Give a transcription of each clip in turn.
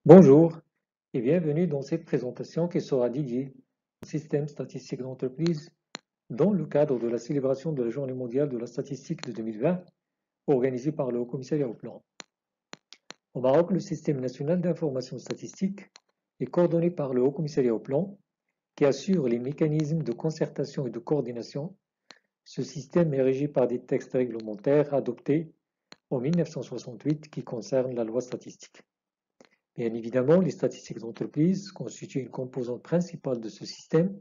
Bonjour et bienvenue dans cette présentation qui sera dédiée au système statistique d'entreprise dans le cadre de la célébration de la Journée mondiale de la statistique de 2020 organisée par le Haut Commissariat au Plan. Au Maroc, le système national d'information statistique est coordonné par le Haut Commissariat au Plan qui assure les mécanismes de concertation et de coordination. Ce système est régi par des textes réglementaires adoptés en 1968 qui concernent la loi statistique. Bien évidemment, les statistiques d'entreprise constituent une composante principale de ce système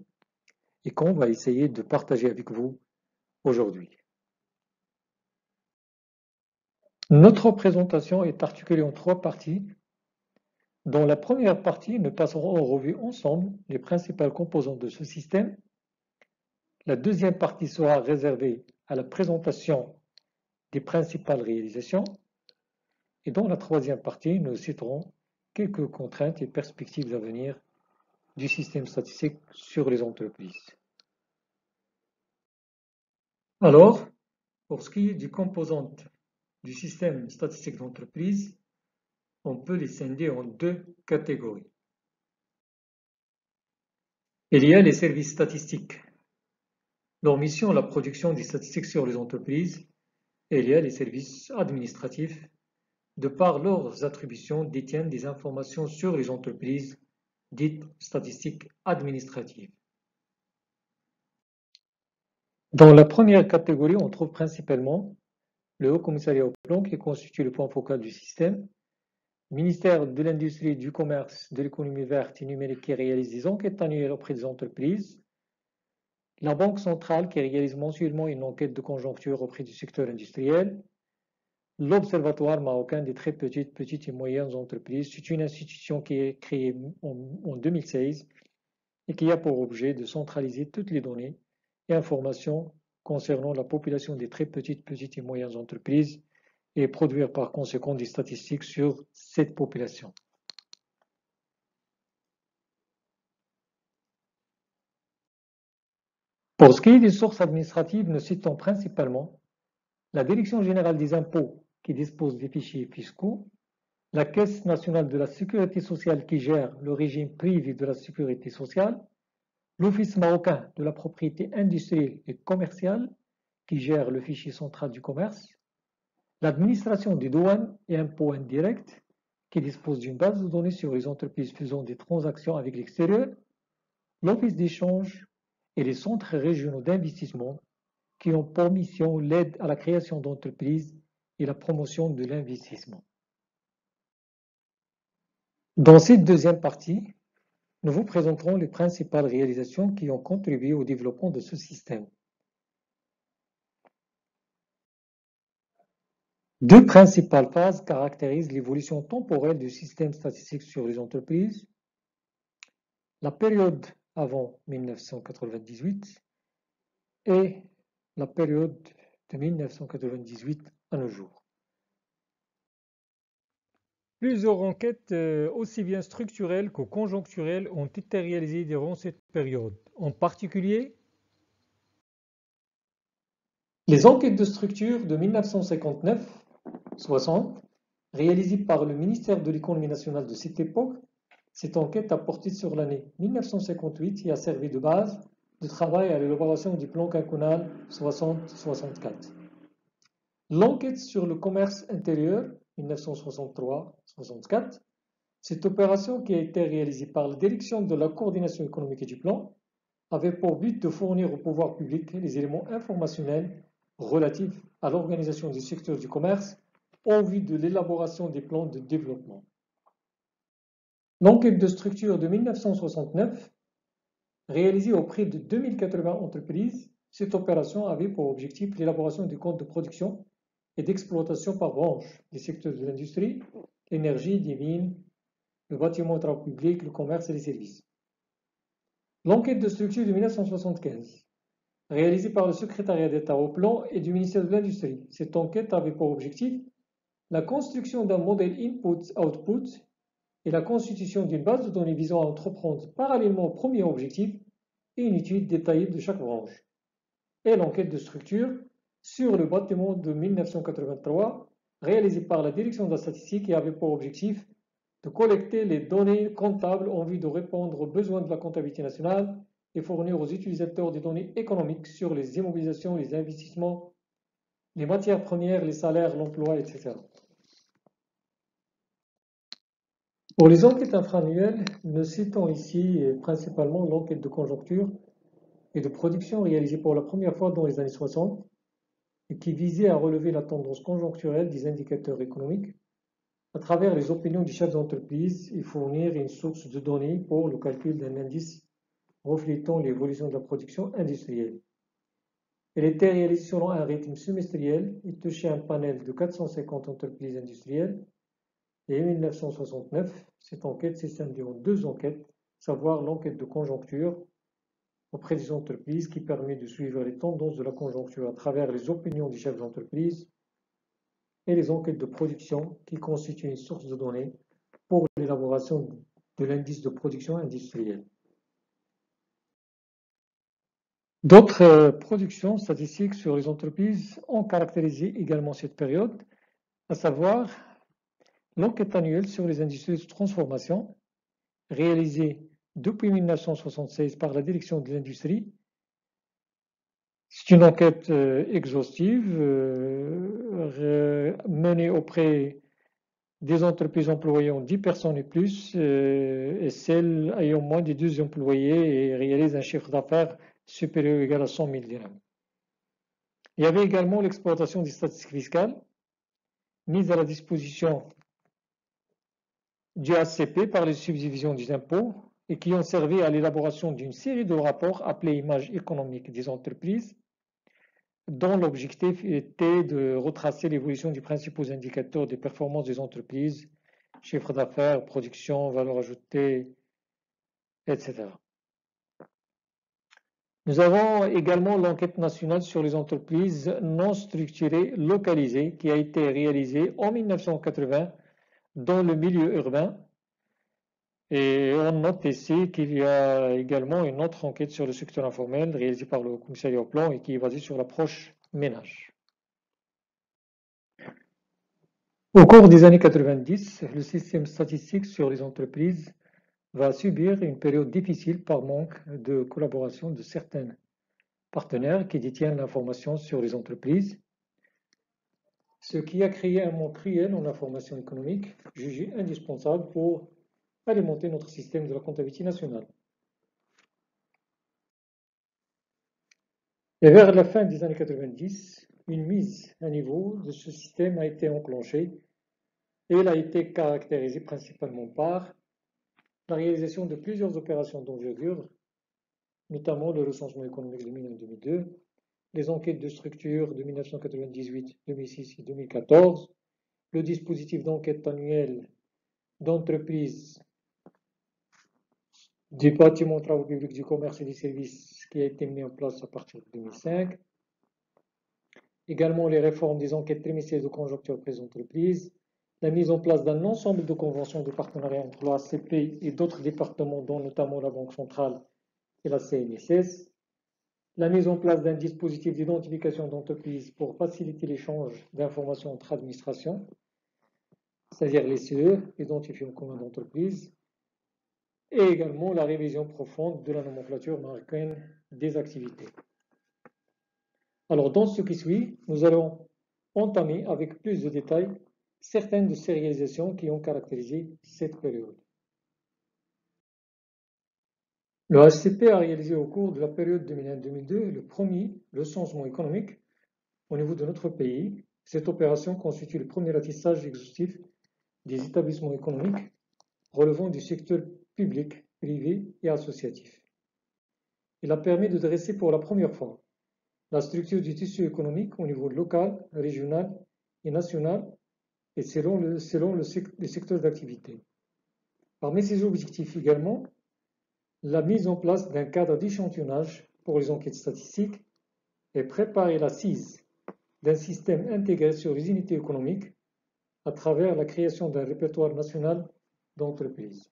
et qu'on va essayer de partager avec vous aujourd'hui. Notre présentation est articulée en trois parties. Dans la première partie, nous passerons en revue ensemble les principales composantes de ce système. La deuxième partie sera réservée à la présentation des principales réalisations. Et dans la troisième partie, nous citerons quelques contraintes et perspectives d'avenir du système statistique sur les entreprises. Alors, pour ce qui est des composantes du système statistique d'entreprise, on peut les scinder en deux catégories. Il y a les services statistiques. Leur mission est la production des statistiques sur les entreprises. Et il y a les services administratifs. De par leurs attributions, détiennent des informations sur les entreprises dites statistiques administratives. Dans la première catégorie, on trouve principalement le Haut Commissariat au Plan qui constitue le point focal du système, ministère de l'Industrie, du Commerce, de l'Économie verte et numérique qui réalise des enquêtes annuelles auprès des entreprises, la Banque centrale qui réalise mensuellement une enquête de conjoncture auprès du secteur industriel, l'Observatoire marocain des très petites et moyennes entreprises. C'est une institution qui est créée en 2016 et qui a pour objet de centraliser toutes les données et informations concernant la population des très petites et moyennes entreprises et produire par conséquent des statistiques sur cette population. Pour ce qui est des sources administratives, nous citons principalement la Direction générale des impôts qui dispose des fichiers fiscaux, la Caisse nationale de la sécurité sociale qui gère le régime privé de la sécurité sociale, l'Office marocain de la propriété industrielle et commerciale qui gère le fichier central du commerce, l'administration des douanes et impôts indirects qui dispose d'une base de données sur les entreprises faisant des transactions avec l'extérieur, l'Office d'échange et les centres régionaux d'investissement qui ont pour mission l'aide à la création d'entreprises et la promotion de l'investissement. Dans cette deuxième partie, nous vous présenterons les principales réalisations qui ont contribué au développement de ce système. Deux principales phases caractérisent l'évolution temporelle du système statistique sur les entreprises. La période avant 1998 et la période de 1998 à nos jours. Plusieurs enquêtes, aussi bien structurelles que conjoncturelles, ont été réalisées durant cette période. En particulier, les enquêtes de structure de 1959-60, réalisées par le ministère de l'Économie nationale de cette époque. Cette enquête a porté sur l'année 1958 et a servi de base de travail à l'élaboration du plan quinquennal 60-64. L'enquête sur le commerce intérieur 1963-64, cette opération qui a été réalisée par la Direction de la coordination économique et du plan avait pour but de fournir au pouvoir public les éléments informationnels relatifs à l'organisation du secteur du commerce en vue de l'élaboration des plans de développement. L'enquête de structure de 1969, réalisée auprès de 2080 entreprises, cette opération avait pour objectif l'élaboration des comptes de production et d'exploitation par branche des secteurs de l'industrie, l'énergie, des mines, le bâtiment et travaux publics, le commerce et les services. L'enquête de structure de 1975, réalisée par le secrétariat d'État au plan et du ministère de l'Industrie. Cette enquête avait pour objectif la construction d'un modèle input-output et la constitution d'une base de données visant à entreprendre parallèlement au premier objectif et une étude détaillée de chaque branche. Et l'enquête de structure sur le bâtiment de 1983, réalisée par la Direction de la statistique et avait pour objectif de collecter les données comptables en vue de répondre aux besoins de la comptabilité nationale et fournir aux utilisateurs des données économiques sur les immobilisations, les investissements, les matières premières, les salaires, l'emploi, etc. Pour les enquêtes infra-annuelles, nous citons ici principalement l'enquête de conjoncture et de production réalisée pour la première fois dans les années 60 et qui visait à relever la tendance conjoncturelle des indicateurs économiques à travers les opinions du chef d'entreprise et fournir une source de données pour le calcul d'un indice reflétant l'évolution de la production industrielle. Elle était réalisée selon un rythme semestriel et touchait un panel de 450 entreprises industrielles. Et en 1969, cette enquête s'est scindée en deux enquêtes, savoir l'enquête de conjoncture auprès des entreprises qui permet de suivre les tendances de la conjoncture à travers les opinions des chefs d'entreprise et les enquêtes de production qui constituent une source de données pour l'élaboration de l'indice de production industrielle. D'autres productions statistiques sur les entreprises ont caractérisé également cette période, à savoir l'enquête annuelle sur les industries de transformation réalisée depuis 1976 par la direction de l'industrie. C'est une enquête exhaustive menée auprès des entreprises employant 10 personnes et plus et celles ayant moins de 12 employés et réalisent un chiffre d'affaires supérieur ou égal à 100 000 dirhams. Il y avait également l'exploitation des statistiques fiscales mises à la disposition du ACP par les subdivisions des impôts et qui ont servi à l'élaboration d'une série de rapports appelés images économiques des entreprises, dont l'objectif était de retracer l'évolution des principaux indicateurs des performances des entreprises, chiffre d'affaires, production, valeur ajoutée, etc. Nous avons également l'enquête nationale sur les entreprises non structurées localisées qui a été réalisée en 1980 dans le milieu urbain. Et on note ici qu'il y a également une autre enquête sur le secteur informel réalisée par le commissariat au plan et qui est basée sur l'approche ménage. Au cours des années 90, le système statistique sur les entreprises va subir une période difficile par manque de collaboration de certains partenaires qui détiennent l'information sur les entreprises, ce qui a créé un manque cruel en information économique, jugé indispensable pour alimenter notre système de la comptabilité nationale. Et vers la fin des années 90, une mise à niveau de ce système a été enclenchée et elle a été caractérisée principalement par la réalisation de plusieurs opérations d'envergure, notamment le recensement économique de 2001-2002, les enquêtes de structure de 1998, 2006 et 2014, le dispositif d'enquête annuelle d'entreprise des bâtiments, travaux publics, du commerce et des services qui a été mis en place à partir de 2005. Également les réformes des enquêtes trimestrielles de conjoncture auprès des entreprises, la mise en place d'un ensemble de conventions de partenariat entre l'ACP et d'autres départements, dont notamment la Banque centrale et la CNSS, la mise en place d'un dispositif d'identification d'entreprises pour faciliter l'échange d'informations entre administrations, c'est-à-dire les CE, identifiants communs d'entreprise, et également la révision profonde de la nomenclature marocaine des activités. Alors, dans ce qui suit, nous allons entamer avec plus de détails certaines de ces réalisations qui ont caractérisé cette période. Le HCP a réalisé au cours de la période 2001-2002 le premier recensement économique au niveau de notre pays. Cette opération constitue le premier ratissage exhaustif des établissements économiques relevant du secteur public, privé et associatif. Il a permis de dresser pour la première fois la structure du tissu économique au niveau local, régional et national et selon le secteur d'activité. Parmi ces objectifs également, la mise en place d'un cadre d'échantillonnage pour les enquêtes statistiques et préparer l'assise d'un système intégré sur les unités économiques à travers la création d'un répertoire national d'entreprises.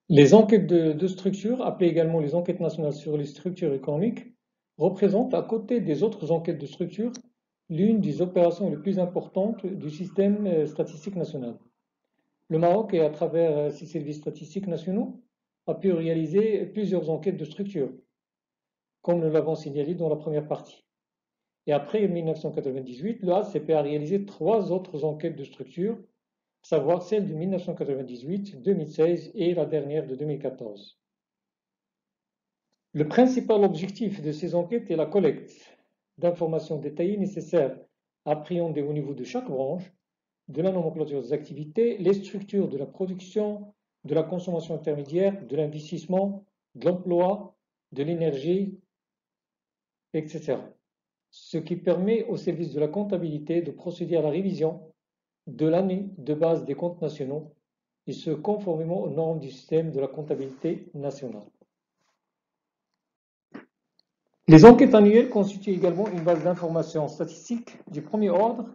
Les enquêtes de structure, appelées également les enquêtes nationales sur les structures économiques, représentent, à côté des autres enquêtes de structure, l'une des opérations les plus importantes du système statistique national. Le Maroc, à travers ses services statistiques nationaux, a pu réaliser plusieurs enquêtes de structure, comme nous l'avons signalé dans la première partie. Et après 1998, le HCP a réalisé 3 autres enquêtes de structure, à savoir celle de 1998, 2016 et la dernière de 2014. Le principal objectif de ces enquêtes est la collecte d'informations détaillées nécessaires à appréhender au niveau de chaque branche, de la nomenclature des activités, les structures de la production, de la consommation intermédiaire, de l'investissement, de l'emploi, de l'énergie, etc. Ce qui permet au service de la comptabilité de procéder à la révision de l'année de base des comptes nationaux, et ce conformément aux normes du système de la comptabilité nationale. Les enquêtes annuelles constituent également une base d'informations statistiques du premier ordre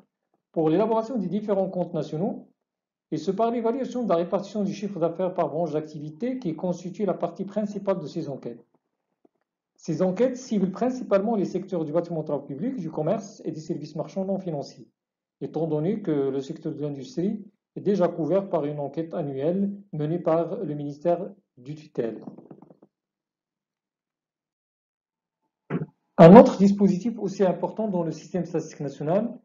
pour l'élaboration des différents comptes nationaux, et ce par l'évaluation de la répartition du chiffre d'affaires par branche d'activité qui constitue la partie principale de ces enquêtes. Ces enquêtes ciblent principalement les secteurs du bâtiment travaux public, du commerce et des services marchands non financiers, étant donné que le secteur de l'industrie est déjà couvert par une enquête annuelle menée par le ministère du tutelle. Un autre dispositif aussi important dans le système statistique national,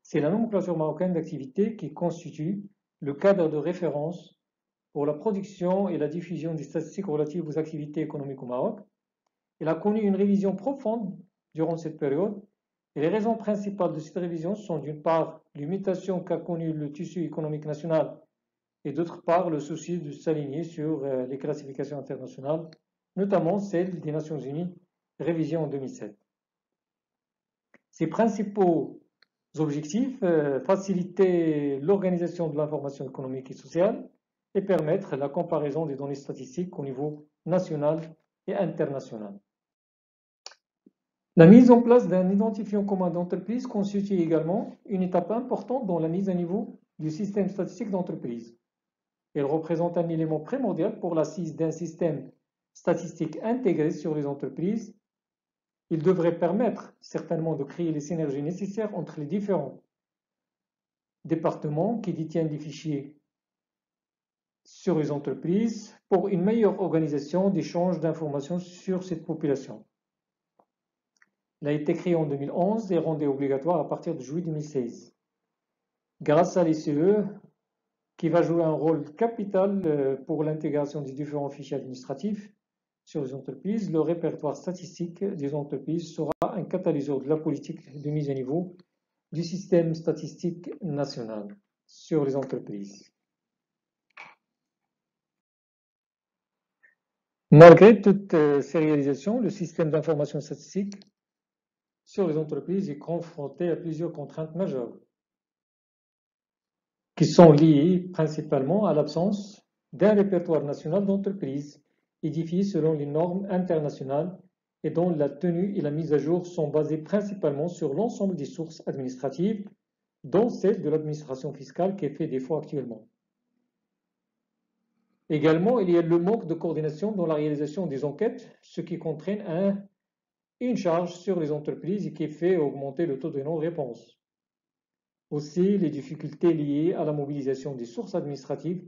c'est la nomenclature marocaine d'activité qui constitue le cadre de référence pour la production et la diffusion des statistiques relatives aux activités économiques au Maroc. Elle a connu une révision profonde durant cette période, et les raisons principales de cette révision sont d'une part les mutations qu'a connues le tissu économique national et d'autre part le souci de s'aligner sur les classifications internationales, notamment celle des Nations Unies, révisée en 2007. Ses principaux objectifs, faciliter l'organisation de l'information économique et sociale et permettre la comparaison des données statistiques au niveau national et international. La mise en place d'un identifiant commun d'entreprise constitue également une étape importante dans la mise à niveau du système statistique d'entreprise. Elle représente un élément primordial pour l'assise d'un système statistique intégré sur les entreprises. Il devrait permettre certainement de créer les synergies nécessaires entre les différents départements qui détiennent des fichiers sur les entreprises pour une meilleure organisation d'échange d'informations sur cette population. Il a été créé en 2011 et rendu obligatoire à partir de juillet 2016. Grâce à l'ICE, qui va jouer un rôle capital pour l'intégration des différents fichiers administratifs sur les entreprises, le répertoire statistique des entreprises sera un catalyseur de la politique de mise à niveau du système statistique national sur les entreprises. Malgré toutes ces réalisations, le système d'information statistique sur les entreprises est confronté à plusieurs contraintes majeures qui sont liées principalement à l'absence d'un répertoire national d'entreprises édifié selon les normes internationales et dont la tenue et la mise à jour sont basées principalement sur l'ensemble des sources administratives, dont celle de l'administration fiscale qui est fait défaut actuellement. Également, il y a le manque de coordination dans la réalisation des enquêtes, ce qui contraint une charge sur les entreprises et qui fait augmenter le taux de non-réponse. Aussi, les difficultés liées à la mobilisation des sources administratives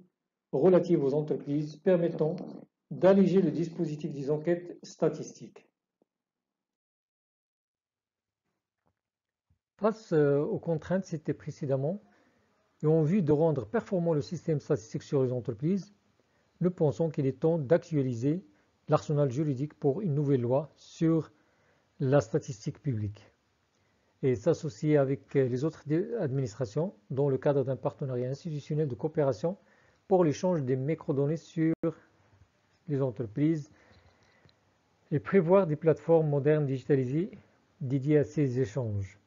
relatives aux entreprises permettant d'alléger le dispositif des enquêtes statistiques. Face aux contraintes citées précédemment et en vue de rendre performant le système statistique sur les entreprises, nous pensons qu'il est temps d'actualiser l'arsenal juridique pour une nouvelle loi sur la statistique publique et s'associer avec les autres administrations dans le cadre d'un partenariat institutionnel de coopération pour l'échange des microdonnées sur les entreprises et prévoir des plateformes modernes digitalisées dédiées à ces échanges.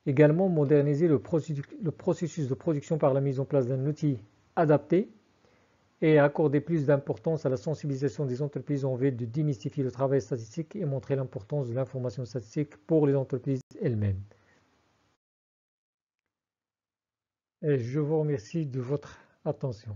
Également moderniser le processus de production par la mise en place d'un outil adapté et accorder plus d'importance à la sensibilisation des entreprises en vue de démystifier le travail statistique et montrer l'importance de l'information statistique pour les entreprises elles-mêmes. Et je vous remercie de votre attention.